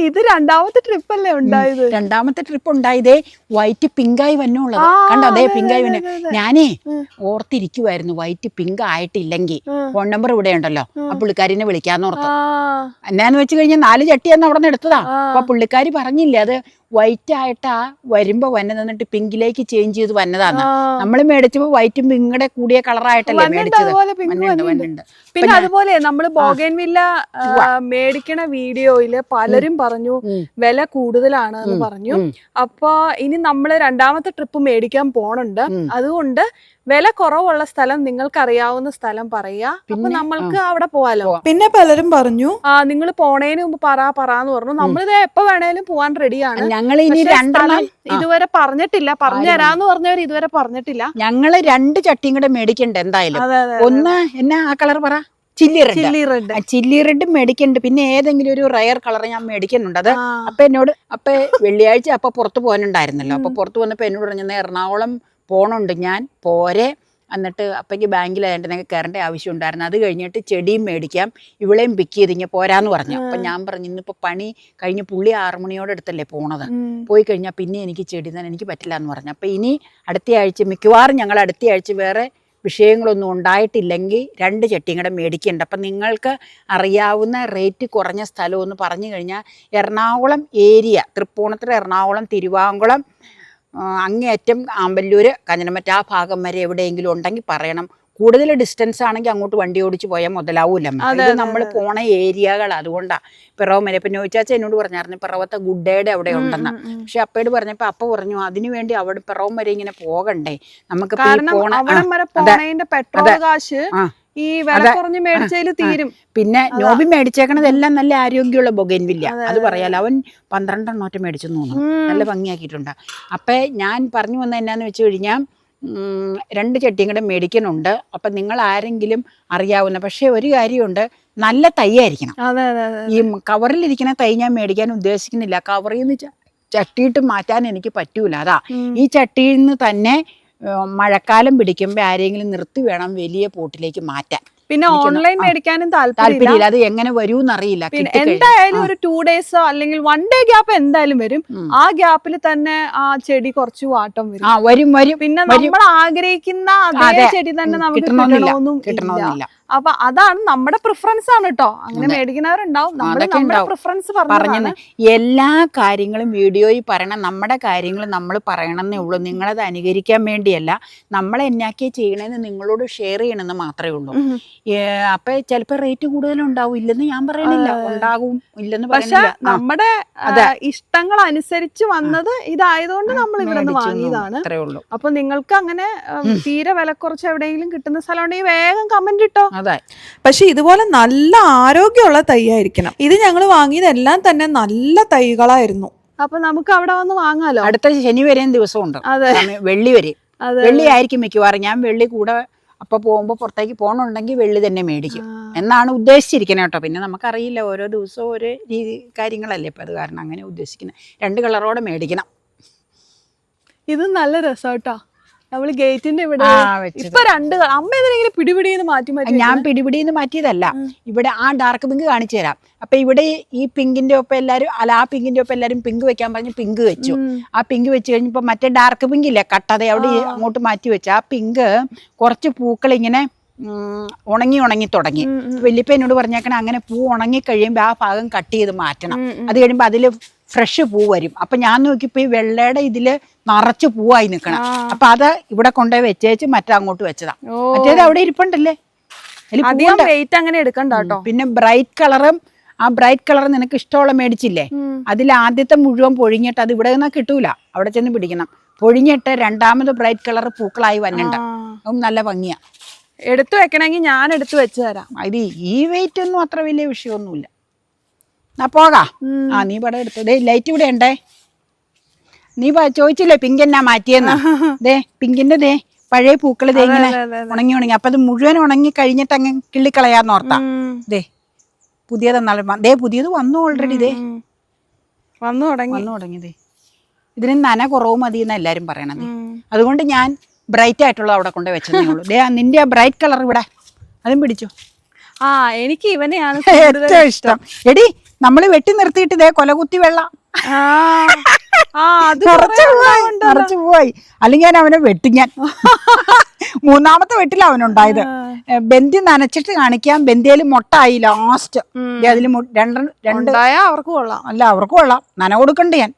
ഇത് രണ്ടാമത്തെ ട്രിപ്പ് അല്ലേ ഉണ്ടായത്? രണ്ടാമത്തെ ട്രിപ്പ് ഉണ്ടായതേ വൈറ്റ് പിങ്കായി വന്നുള്ളത് കണ്ടോ? അതേ പിങ്കായി വന്നു. ഞാനേ ഓർത്തിരിക്കുവായിരുന്നു വൈറ്റ് പിങ്ക് ആയിട്ടില്ലെങ്കിൽ ഫോൺ നമ്പർ ഇവിടെ ഉണ്ടല്ലോ, ആ പുള്ളിക്കാരിനെ വിളിക്കാന്നോർത്ത്. എന്നാന്ന് വെച്ച് കഴിഞ്ഞാൽ 4 ചട്ടിയാന്ന് അവിടെ നിന്ന് എടുത്തതാ. അപ്പൊ പുള്ളിക്കാരി പറഞ്ഞില്ലേ അത് വൈറ്റ് ആയിട്ടാ വരുമ്പോ വന്നിട്ട് പിങ്കിലേക്ക് ചേഞ്ച് ചെയ്ത് വന്നതാണ്. നമ്മൾ മേടിച്ചപ്പോ വൈറ്റും പിങ്കുടെ കൂടിയ കളറായിട്ടല്ലേ മേടിച്ചത്. പിന്നെ അതുപോലെ നമ്മള് ബോഗൻവില്ല മേടിക്കണ വീഡിയോയില് പലരും പറഞ്ഞു വില കൂടുതലാണ് എന്ന് പറഞ്ഞു. അപ്പൊ ഇനി നമ്മള് രണ്ടാമത്തെ ട്രിപ്പ് മേടിക്കാൻ പോണുണ്ട്. അതുകൊണ്ട് വില കുറവുള്ള സ്ഥലം നിങ്ങൾക്ക് അറിയാവുന്ന സ്ഥലം പറയാ, അപ്പൊ നമ്മൾക്ക് അവിടെ പോവാലോ. പിന്നെ പലരും പറഞ്ഞു നിങ്ങൾ പോണേന് മുമ്പ് പറയാന്ന് പറഞ്ഞു. നമ്മളിത് എപ്പോ വേണേലും പോവാൻ റെഡിയാണ്. ഞങ്ങൾ ഇനി രണ്ടെണ്ണം ഇതുവരെ പറഞ്ഞിട്ടില്ല, പറഞ്ഞു തരാന്ന് പറഞ്ഞവർ ഇതുവരെ പറഞ്ഞിട്ടില്ല. ഞങ്ങള് 2 ചട്ടിയും കൂടെ മേടിക്കണ്ട എന്തായാലും. ഒന്ന് എന്നാ ആ കളർ പറ, ചില്ലി റെഡ് മേടിക്കുന്നുണ്ട്. പിന്നെ ഏതെങ്കിലും ഒരു റയർ കളർ ഞാൻ മേടിക്കുന്നുണ്ട്. അത് അപ്പൊ വെള്ളിയാഴ്ച അപ്പൊ പുറത്ത് പോകാനുണ്ടായിരുന്നല്ലോ. അപ്പൊ പുറത്ത് വന്നപ്പോ എന്നോട് പറഞ്ഞു എറണാകുളം പോണുണ്ട് ഞാൻ, പോരെ. എന്നിട്ട് അപ്പയ്ക്ക് ബാങ്കിലായിട്ട് എനിക്ക് കയറേണ്ട ആവശ്യം ഉണ്ടായിരുന്നു. അത് കഴിഞ്ഞിട്ട് ചെടിയും മേടിക്കാം, ഇവളെയും പിക്ക് ചെയ്തിങ്ങ പോരാന്ന് പറഞ്ഞു. അപ്പൊ ഞാൻ പറഞ്ഞു ഇന്നിപ്പോ പണി കഴിഞ്ഞ് പുള്ളി 6 മണിയോടെ അടുത്തല്ലേ പോണത്, പോയി കഴിഞ്ഞാൽ പിന്നെ എനിക്ക് ചെടി തന്നെ എനിക്ക് പറ്റില്ല എന്ന് പറഞ്ഞു. അപ്പൊ ഇനി അടുത്ത ആഴ്ച മിക്കവാറും ഞങ്ങൾ അടുത്ത ആഴ്ച വേറെ വിഷയങ്ങളൊന്നും ഉണ്ടായിട്ടില്ലെങ്കിൽ 2 ചട്ടിയും കൂടെ മേടിക്കുന്നുണ്ട്. അപ്പം നിങ്ങൾക്ക് അറിയാവുന്ന റേറ്റ് കുറഞ്ഞ സ്ഥലം എന്ന് പറഞ്ഞു കഴിഞ്ഞാൽ എറണാകുളം ഏരിയ, തൃപ്പൂണിത്തുറ, എറണാകുളം, തിരുവാങ്കുളം, അങ്ങേയറ്റം ആമ്പല്ലൂർ, കാഞ്ഞിരമറ്റ ആ ഭാഗം വരെ എവിടെയെങ്കിലും ഉണ്ടെങ്കിൽ പറയണം. കൂടുതൽ ഡിസ്റ്റൻസ് ആണെങ്കിൽ അങ്ങോട്ട് വണ്ടി ഓടിച്ച് പോയാൽ മുതലാവൂല. ഇത് നമ്മൾ പോണ ഏരിയകൾ അതുകൊണ്ടാണ്. പിറവം വരെ ഇപ്പം നോയിച്ചാച്ച എന്നോട് പറഞ്ഞായിരുന്നു പിറവത്തെ ഗുഡ്ഡയുടെ അവിടെ ഉണ്ടെന്ന്. പക്ഷെ അപ്പയോട് പറഞ്ഞപ്പോൾ അപ്പ പറഞ്ഞു അതിനു വേണ്ടി അവിടെ പിറവം വരെ ഇങ്ങനെ പോകണ്ടേ, നമുക്ക് പിന്നെ നോബി മേടിച്ചേക്കണതെല്ലാം നല്ല ആരോഗ്യമുള്ള ബൊഗൈൻവില്ല. അത് പറയാലോ, അവൻ 12 എണ്ണോറ്റം മേടിച്ചെന്ന് തോന്നുന്നു, നല്ല ഭംഗിയാക്കിയിട്ടുണ്ട്. അപ്പം ഞാൻ പറഞ്ഞു വന്ന എന്നാന്ന് വെച്ച് കഴിഞ്ഞാൽ 2 ചട്ടിയും കൂടെ മേടിക്കുന്നുണ്ട്. അപ്പം നിങ്ങൾ ആരെങ്കിലും അറിയാവുന്ന, പക്ഷേ ഒരു കാര്യമുണ്ട്, നല്ല തൈയായിരിക്കണം. ഈ കവറിലിരിക്കുന്ന തൈ ഞാൻ മേടിക്കാൻ ഉദ്ദേശിക്കുന്നില്ല. കവറിൽ നിന്ന് ചട്ടിയിട്ട് മാറ്റാൻ എനിക്ക് പറ്റൂല. അതാ ഈ ചട്ടിയിൽ നിന്ന് തന്നെ മഴക്കാലം പിടിക്കുമ്പോൾ ആരെങ്കിലും നിർത്തി വേണം വലിയ പോട്ടിലേക്ക് മാറ്റാൻ. പിന്നെ ഓൺലൈൻ മേടിക്കാനും താല്പര്യമില്ല. അത് എങ്ങനെ വരുമെന്നറിയില്ല. എന്തായാലും ഒരു 2 ഡേയ്സോ അല്ലെങ്കിൽ 1 ഡേ ഗ്യാപ്പ് എന്തായാലും വരും. ആ ഗ്യാപ്പിൽ തന്നെ ആ ചെടി കുറച്ച് വാട്ടം വരും. പിന്നെ നമ്മൾ ആഗ്രഹിക്കുന്ന അതേ ചെടി തന്നെ നമുക്ക് കിട്ടണമെന്നില്ല. അപ്പൊ അതാണ് നമ്മുടെ പ്രിഫറൻസ് ആണ് കേട്ടോ. അങ്ങനെ മേടിക്കുന്നവരുണ്ടാവും. നമ്മുടെ പ്രിഫറൻസ് പറഞ്ഞു എല്ലാ കാര്യങ്ങളും വീഡിയോയിൽ പറയണം. നമ്മുടെ കാര്യങ്ങൾ നമ്മൾ പറയണമെന്നേ ഉള്ളൂ. നിങ്ങളത് അനുകരിക്കാൻ വേണ്ടിയല്ല, നമ്മളെ എന്നാക്കിയ ചെയ്യണമെന്ന് നിങ്ങളോട് ഷെയർ ചെയ്യണമെന്ന് മാത്രമേ ഉള്ളൂ. അപ്പൊ ചിലപ്പോ റേറ്റ് കൂടുതലുണ്ടാവും, ഇല്ലെന്ന് ഞാൻ പറയണില്ല, ഉണ്ടാകും, ഇല്ലെന്ന് പറയുന്നില്ല. നമ്മുടെ ഇഷ്ടങ്ങൾ അനുസരിച്ച് വന്നത് ഇതായതുകൊണ്ട് നമ്മൾ ഇവിടെ നിന്ന് വാങ്ങിയതാണ്. അപ്പൊ നിങ്ങൾക്ക് അങ്ങനെ തീരെ വില കുറച്ച് എവിടെയെങ്കിലും കിട്ടുന്ന സ്ഥലം ഉണ്ടെങ്കിൽ വേഗം കമന്റ് ഇട്ടോ. പക്ഷെ ഇതുപോലെ നല്ല ആരോഗ്യമുള്ള തൈയായിരിക്കണം. ഇത് ഞങ്ങൾ വാങ്ങിയതെല്ലാം തന്നെ നല്ല തൈകളായിരുന്നു. അപ്പൊ നമുക്ക് അവിടെ വന്ന് വാങ്ങാലോ. അടുത്ത ശനി വരെയും ദിവസമുണ്ട്, വെള്ളി വരെ. വെള്ളി ആയിരിക്കും മിക്കവാറും. ഞാൻ വെള്ളി കൂടെ അപ്പൊ പോകുമ്പോ പുറത്തേക്ക് പോകണുണ്ടെങ്കിൽ വെള്ളി തന്നെ മേടിക്കും എന്നാണ് ഉദ്ദേശിച്ചിരിക്കുന്നത് കേട്ടോ. പിന്നെ നമുക്കറിയില്ല, ഓരോ ദിവസവും ഓരോ രീതി കാര്യങ്ങളല്ലേ ഇപ്പൊ, അത് കാരണം അങ്ങനെ ഉദ്ദേശിക്കുന്നത്. 2 കളറോടെ മേടിക്കണം. ഇത് നല്ല രസമാട്ടോ. നമ്മള് ഗേറ്റിന്റെ ഇവിടെ ഇപ്പൊ 2 അമ്മ ഇതിനെങ്ങനെ പിടിപിടിന്ന് മാറ്റി ഞാൻ പിടിപിടിന്ന് മാറ്റിയതല്ല, ഇവിടെ ആ ഡാർക്ക് പിങ്ക് കാണിച്ചു തരാം. അപ്പൊ ഇവിടെ ഈ പിങ്കിന്റെ ഒപ്പം എല്ലാരും ആ പിങ്കിന്റെ ഒപ്പം എല്ലാരും പിങ്ക് വെക്കാൻ പറഞ്ഞ് പിങ്ക് വെച്ചു. ആ പിങ്ക് വെച്ച് കഴിഞ്ഞപ്പോ മറ്റേ ഡാർക്ക് പിങ്ക് ഇല്ലേ കട്ടത, അവിടെ അങ്ങോട്ട് മാറ്റി വെച്ചു. ആ പിങ്ക് കുറച്ച് പൂക്കൾ ഇങ്ങനെ ഉണങ്ങി തുടങ്ങി. വല്യപ്പ എന്നോട് പറഞ്ഞേക്കണേ അങ്ങനെ പൂ ഉണങ്ങി കഴിയുമ്പോ ആ ഭാഗം കട്ട് ചെയ്ത് മാറ്റണം. അത് കഴിയുമ്പോ അതില് ഫ്രഷ് പൂ വരും. അപ്പൊ ഞാൻ നോക്കിയപ്പോ ഈ വെള്ളയുടെ ഇതില് നിറച്ച് പൂവായി നിൽക്കണം. അപ്പൊ അത് ഇവിടെ കൊണ്ടുപോയി വെച്ചേച്ച് അങ്ങോട്ട് വെച്ചതാ. മറ്റേത് അവിടെ ഇരിപ്പുണ്ടല്ലേ, അങ്ങനെ എടുക്കണ്ട കേട്ടോ. പിന്നെ ബ്രൈറ്റ് കളറും, ആ ബ്രൈറ്റ് കളർ നിനക്ക് ഇഷ്ടമുള്ള മേടിച്ചില്ലേ, അതിൽ ആദ്യത്തെ മുഴുവൻ പൊഴിഞ്ഞിട്ട് അത് ഇവിടെ നിന്നാ കിട്ടൂല, അവിടെ ചെന്ന് പിടിക്കണം. പൊഴിഞ്ഞിട്ട് രണ്ടാമത് ബ്രൈറ്റ് കളർ പൂക്കളായി വന്നിട്ടുണ്ട്. അതും നല്ല ഭംഗിയാ. എടുത്തു വെക്കണമെങ്കിൽ ഞാൻ എടുത്തു വെച്ച് തരാം. ഇത് ഈ വെയിറ്റ് ഒന്നും അത്ര വലിയ വിഷയമൊന്നുമില്ല. പോകാ. നീ പടം എടുത്തതേ, ലൈറ്റ് ഇവിടെ ഉണ്ടേ. നീ ചോദിച്ചില്ലേ പിങ്ക് എന്നാ മാറ്റിയെന്ന്. ദേ പിങ്കിന്റെ ദേ പഴയ പൂക്കള് ദേ ഇങ്ങനെ ഉണങ്ങി. അപ്പൊ അത് മുഴുവൻ ഉണങ്ങി കഴിഞ്ഞിട്ട് അങ്ങ് കിള്ളിക്കളയാന്ന് ഓർത്താ. ദേ പുതിയതെന്നാലും ദേ പുതിയത് വന്നു ഓൾറെഡി. ദേ വന്നു തുടങ്ങി. ദേ ഇതിന് നന കുറവ് മതി എന്ന് എല്ലാരും പറയണത്. അതുകൊണ്ട് ഞാൻ ബ്രൈറ്റ് ആയിട്ടുള്ള അവിടെ കൊണ്ട് വെച്ചതേ ഉള്ളൂ. ദേ നിന്റെ ബ്രൈറ്റ് കളർ ഇവിടെ, അതും പിടിച്ചോ. എനിക്ക് ഇവനെയാണ് ഏറ്റവും ഇഷ്ടം. എടി നമ്മള് വെട്ടി നിർത്തിയിട്ട് ഇതേ കൊലകുത്തി വെള്ളം അത് നിറച്ചു പോയി. അല്ലെങ്കിൽ ഞാൻ അവനെ വെട്ടി ഞാൻ. മൂന്നാമത്തെ വെട്ടില അവനുണ്ടായത്. ബന്ദി നനച്ചിട്ട് കാണിക്കാം. ബന്ദിയില് മുട്ടായി ലാസ്റ്റ്. അതില് രണ്ട് അവർക്ക് കൊള്ളാം. അല്ല അവർക്ക് കൊള്ളാം. നന കൊടുക്കണ്ടേ ഞാൻ.